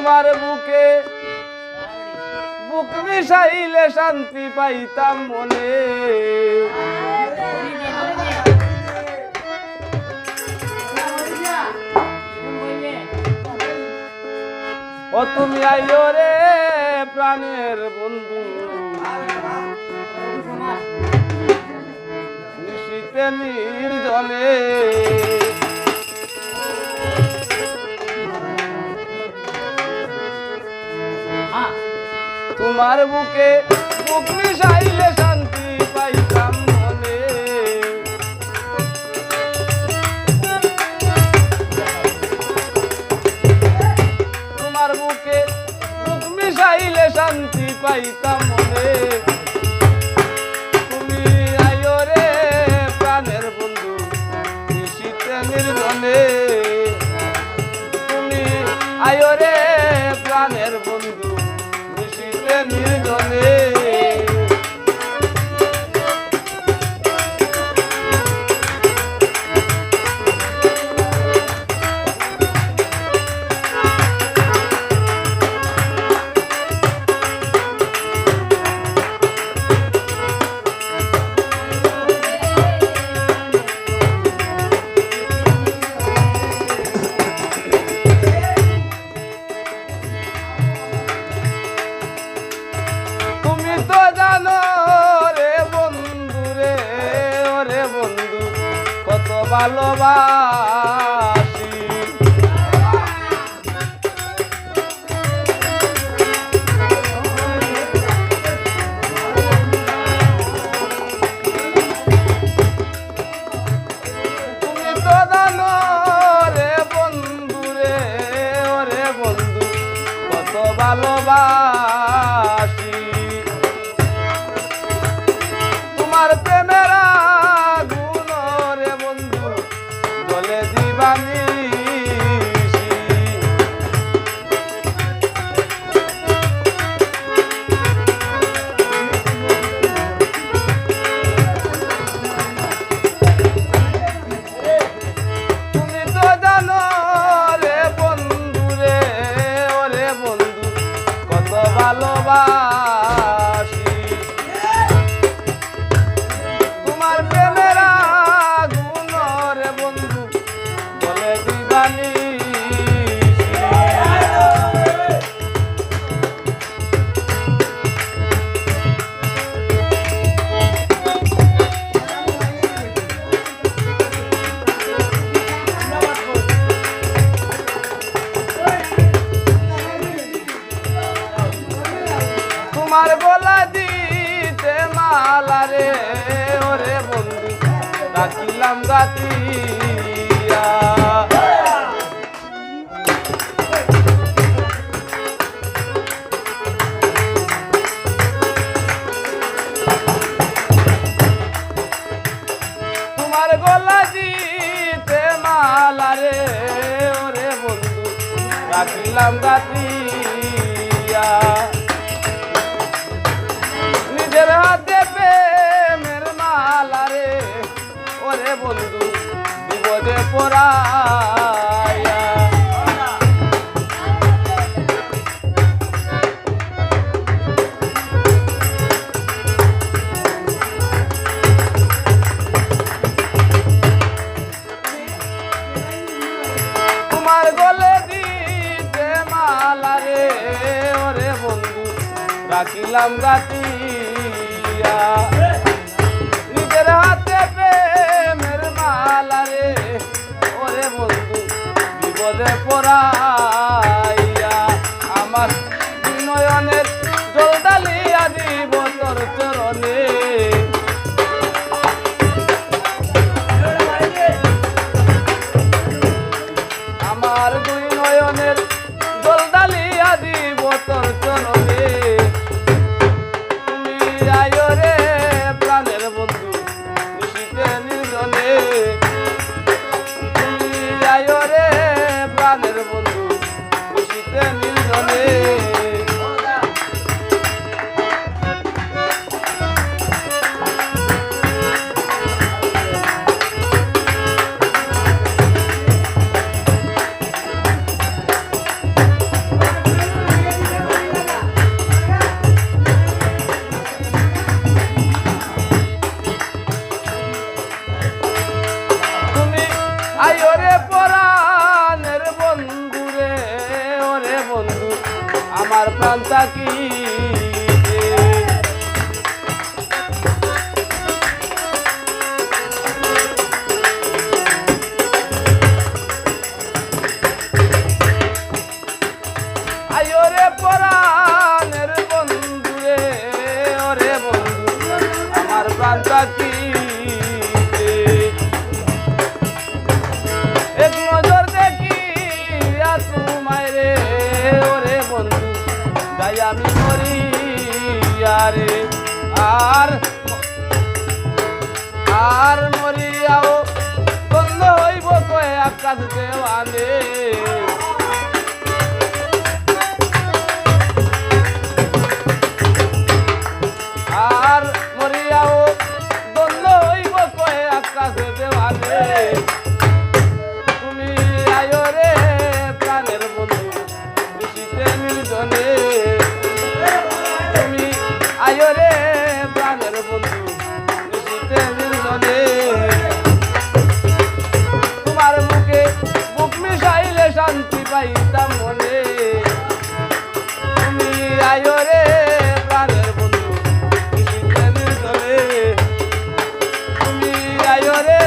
তোমার বুকে বুক মিশাইলে শান্তি পাইতাম মনে। ও তুমি আইও রে প্রাণের বন্ধু, নিশীতে নির্জনে। তোমার বুকে বুক মিশাইলে শান্তি পাইতাম মনে। তোমার বুকে বুক মিশাইলে শান্তি পাইতাম মনে। তুমি আইও রে প্রাণের বন্ধু, নিশীতে নির্জনে। তুমি আইও রে প্রাণের বন্ধু, নিশীতে নির্জনে। ভালোবাসি তুমি তো জানো রে বন্ধু রে, ওরে বন্ধু কত ভালোবাসি। তোমার প্রেমের ভালোবাসি। তোমার প্রেমের আগুন রে বন্ধু বলে দিবানি। তোমার গলা দিতে মালা রে, ওরে বন্ধু রাখিলাম গাতিয়া। তোমার গলা দিতে মালা রে, ওরে বন্ধু রাখিলাম গাতিয়া। নিজের হাতে প্রেমের মালা রে, ওরে বন্ধু বিপদে পড়াইয়া। তোমার গলে দিতে মালা রে, ওরে বন্ধু রাখিলাম গাতিয়া। নিজের হাতে প্রেমের মালা রে, ওরে বন্ধু বিপদে পড়াইয়া। আমার নয়নের জল ঢালিয়া দিব তোর চরণে। আমার দুই নয়নের জল ঢালিয়া দিব তোর চরণে। তুমি আইও রে প্রাণের বন্ধু, বন্ধু আমার প্রাণ থাকি আয়োরে পরাণের বন্ধু রে ওরে বন্ধু আমার প্রাণ থাকি এক নজর দেখি তোমায় রে ওরে বন্ধু যাই আমি মরি রে আর মরিয়াও বন্ধ হইব কয়ে আকাশ দেওয়ানে আর মরিয়াও বন্ধ হইব কয়ে আকাশ দেওয়ানে তুমি আয়ো রে প্রাণের বন্ধু খুশিতে মিলনে তুমি আয়ো রে প্রাণের বন্ধু খুশিতে মিলনে তোমার মুখে বুক মিশাইলে শান্তি পাইতাম মনে তুমি আয়ো রে প্রাণের বন্ধু খুশিতে মিলনে তুমি আয়ো রে